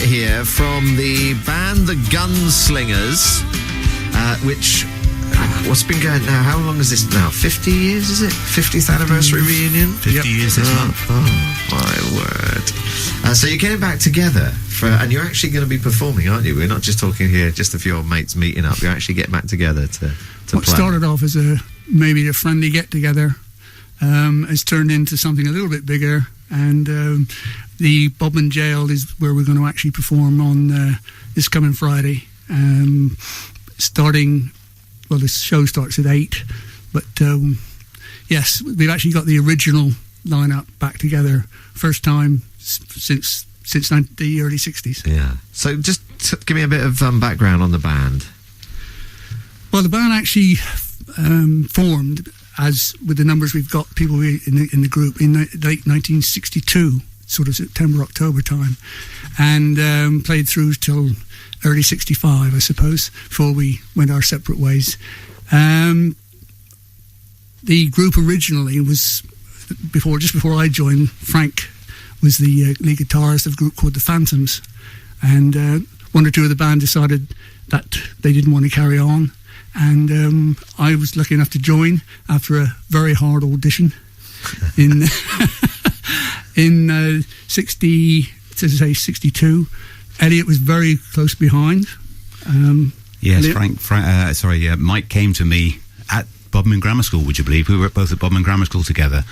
here from the band The Gunslingers, which... what's been going now? How long is this now? 50 years, is it? 50th anniversary reunion? 50 years this month. Oh, my word. So you're getting back together, and you're actually going to be performing, aren't you? We're not just talking here, just a few old mates meeting up. You're actually getting back together to what play. Started off as maybe a friendly get-together has turned into something a little bit bigger, and the Bodmin Jail is where we're going to actually perform on this coming Friday. Well, the show starts at 8, but yes, we've actually got the original lineup back together, first time since the early 60s. Yeah. So just give me a bit of background on the band. Well, the band actually formed, as with the numbers we've got, people in the group, in late 1962, sort of September, October time, and played through till early 65, I suppose, before we went our separate ways. The group originally was, just before I joined, Frank was the lead guitarist of a group called the Phantoms, and one or two of the band decided that they didn't want to carry on, and I was lucky enough to join after a very hard audition in 62. Eliot was very close behind. Yes, Mike came to me at Bodmin Grammar School, would you believe? We were both at Bodmin Grammar School together.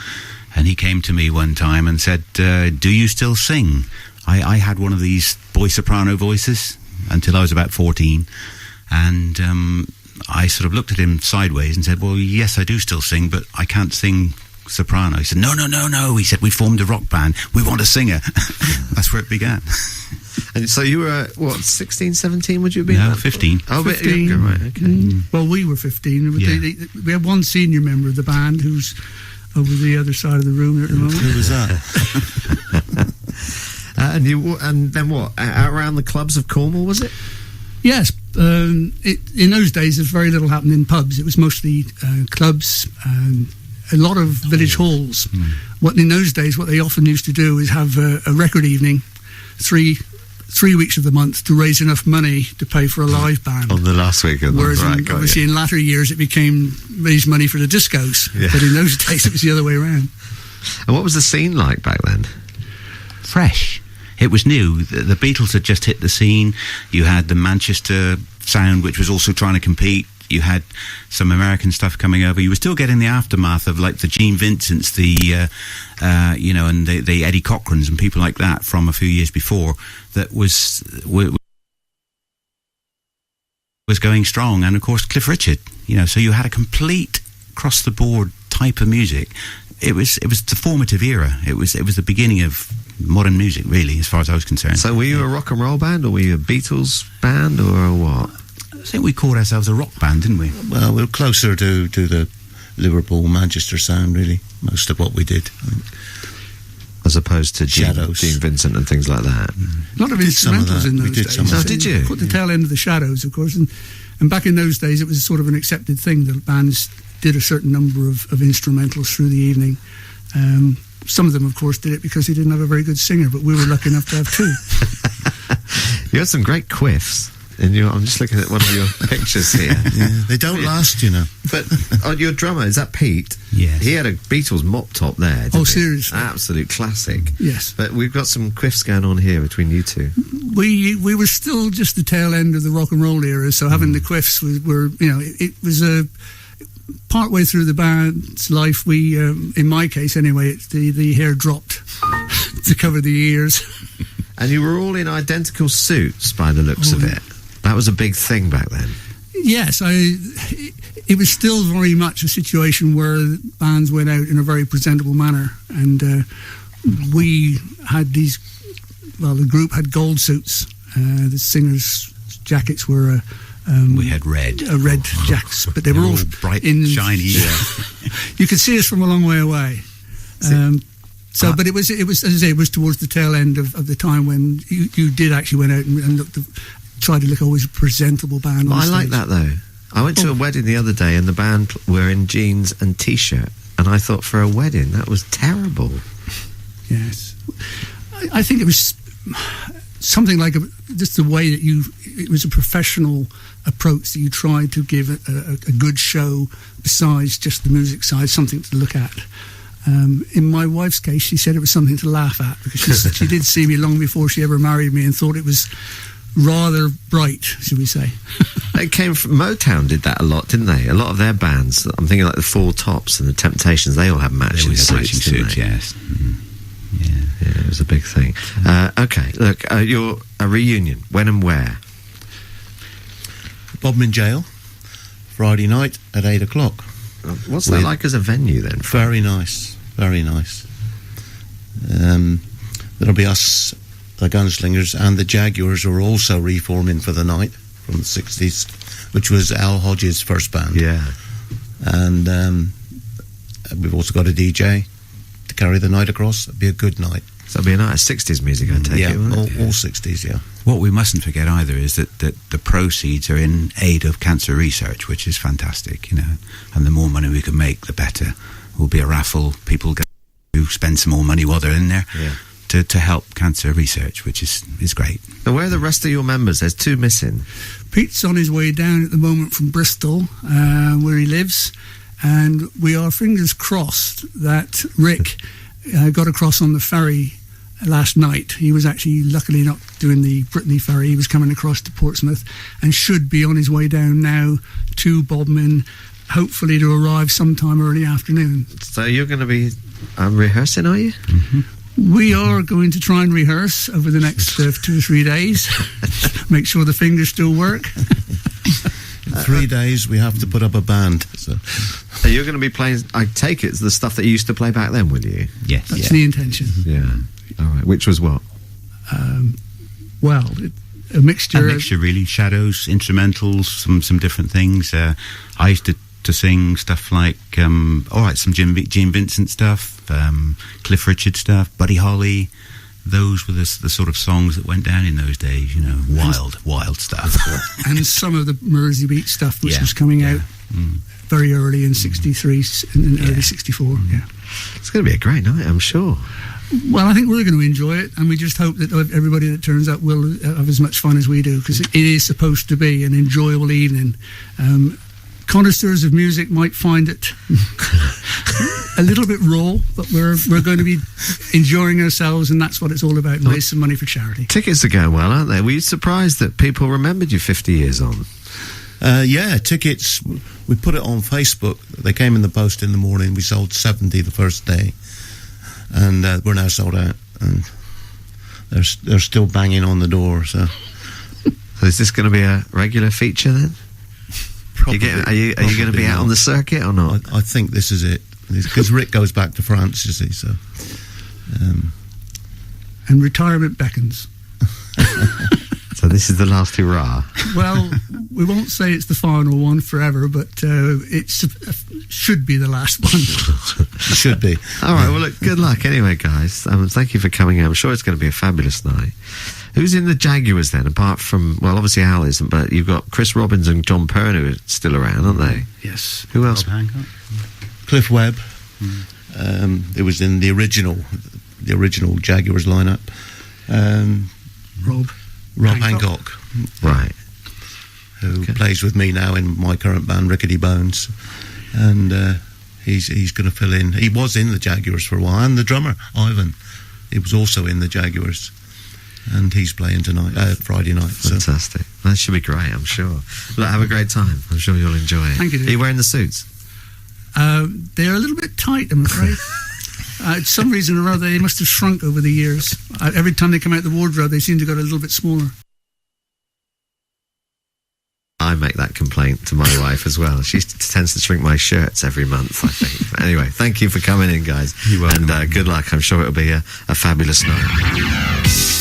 And he came to me one time and said, do you still sing? I had one of these boy soprano voices until I was about 14. And I sort of looked at him sideways and said, well, yes, I do still sing, but I can't sing soprano. He said, no. He said, we formed a rock band. We want a singer. That's where it began. And so you were, 16, 17 would you be? No, 15. Oh, 15. A bit younger, right, okay. Well, we were 15. Yeah. We had one senior member of the band who's over the other side of the room at the moment. Who was that? and then what? Out around the clubs of Cornwall, was it? Yes. In those days, there's very little happened in pubs. It was mostly clubs, a lot of village halls. In those days, what they often used to do is have a record evening, 3 weeks of the month, to raise enough money to pay for a live band. On the last week of the month, right? Obviously, in latter years, it became raise money for the discos. Yeah. But in those days, it was the other way around. And what was the scene like back then? Fresh. It was new. The Beatles had just hit the scene. You had the Manchester sound, which was also trying to compete. You had some American stuff coming over. You were still getting the aftermath of like the Gene Vincents, and the Eddie Cochrans and people like that from a few years before. That was going strong, and of course Cliff Richard. So you had a complete across the board type of music. It was the formative era. It was the beginning of modern music, really, as far as I was concerned. So were you a rock and roll band, or were you a Beatles band, or what? I think we called ourselves a rock band, didn't we? Well, we were closer to the Liverpool, Manchester sound, really, most of what we did. As opposed to Gene Vincent and things like that. A lot of instrumentals in those days. Oh, did you? Put the tail end of the Shadows, of course. And back in those days, it was sort of an accepted thing that bands did a certain number of instrumentals through the evening. Some of them, of course, did it because they didn't have a very good singer, but we were lucky enough to have two. You had some great quiffs. I'm just looking at one of your pictures here. Yeah, they don't last, But your drummer, is that Pete? Yes. He had a Beatles mop top there. Seriously? Absolute classic. Yes. But we've got some quiffs going on here between you two. We were still just the tail end of the rock and roll era, so having the quiffs it was a part way through the band's life. We, in my case anyway, the hair dropped to cover the ears. And you were all in identical suits by the looks of it. That was a big thing back then. Yes, it was still very much a situation where bands went out in a very presentable manner, and we had the group had gold suits. The singers' jackets were we had red jackets, but they were all bright, shiny. You could see us from a long way away. But it was as I say, it was towards the tail end of the time when you did actually went out and tried to look always a presentable band. Well, I like that though. I went to a wedding the other day and the band were in jeans and t-shirt, and I thought for a wedding that was terrible. Yes, I think it was something like just the way that it was a professional approach that you tried to give a good show besides just the music side, something to look at. In my wife's case, she said it was something to laugh at, because she did see me long before she ever married me and thought it was rather bright, should we say. It came from Motown, did that a lot, didn't they? A lot of their bands, I'm thinking like the Four Tops and the Temptations, they all have matching suits, didn't they? Yes. Yeah, it was a big thing. Okay, look, you're a reunion. When and where? Bodmin Jail, Friday night at 8 o'clock. What's that like as a venue then? Very nice, very nice. There'll be us, the Gunslingers, and the Jaguars are also reforming for the night from the 60s, which was Al Hodges' first band. Yeah. And we've also got a DJ to carry the night across. It'll be a good night. So it'll be a night of 60s music, I take it, won't it? All 60s, yeah. What we mustn't forget either is that the proceeds are in aid of cancer research, which is fantastic, and the more money we can make, the better. Will be a raffle, people get to spend some more money while they're in there to help cancer research, which is great. And where are the rest of your members? There's two missing. Pete's on his way down at the moment from Bristol, where he lives, and we are fingers crossed that Rick got across on the ferry last night. He was actually luckily not doing the Brittany ferry. He was coming across to Portsmouth and should be on his way down now to Bodmin, hopefully to arrive sometime early afternoon. So you're going to be rehearsing, are you? Mm-hmm. We are going to try and rehearse over the next 2 or 3 days. Make sure the fingers still work. In 3 days we have to put up a band. So you're going to be playing, I take it, the stuff that you used to play back then, will you? Yes. That's the intention. Yeah. All right. Which was what? A mixture really. Shadows, instrumentals, some different things. I used to sing stuff like some Gene Vincent stuff, Cliff Richard stuff, Buddy Holly. Those were the sort of songs that went down in those days, wild stuff. And some of the Mersey Beat stuff which was coming out very early in 63 and early 64. Yeah. It's going to be a great night, I'm sure. Well, I think we're going to enjoy it, and we just hope that everybody that turns up will have as much fun as we do, because it is supposed to be an enjoyable evening. Connoisseurs of music might find it a little bit raw, but we're going to be enjoying ourselves, and that's what it's all about, and raise some money for charity. Tickets are going well, aren't they? Were you surprised that people remembered you 50 years on? Yeah, tickets, we put it on Facebook. They came in the post in the morning. We sold 70 the first day, and we're now sold out, and they're still banging on the door. So is this going to be a regular feature then? Probably, are you going to be out on the circuit or not? I think this is it, because Rick goes back to France, you see. So, and retirement beckons. So this is the last hurrah. Well, we won't say it's the final one forever, but it should be the last one. It should be. All right, well, look, good luck anyway, guys. Thank you for coming out. I'm sure it's going to be a fabulous night. Who's in the Jaguars then, apart from, well, obviously Al isn't, but you've got Chris Robbins and John Pern who are still around, aren't they? Yes. Who else? Cliff Webb. It was in the original Jaguars lineup. Rob Hancock. Right. Who plays with me now in my current band, Rickety Bones. And he's going to fill in. He was in the Jaguars for a while. And the drummer, Ivan, he was also in the Jaguars. And he's playing tonight, Friday night. Fantastic. That should be great, I'm sure. Look, have a great time. I'm sure you'll enjoy it. Thank you. Are you wearing the suits? They're a little bit tight, I'm afraid. For some reason or other, they must have shrunk over the years. Every time they come out the wardrobe, they seem to get a little bit smaller. I make that complaint to my wife as well. She tends to shrink my shirts every month, I think. But anyway, thank you for coming in, guys. You're welcome. And good luck. I'm sure it'll be a fabulous night.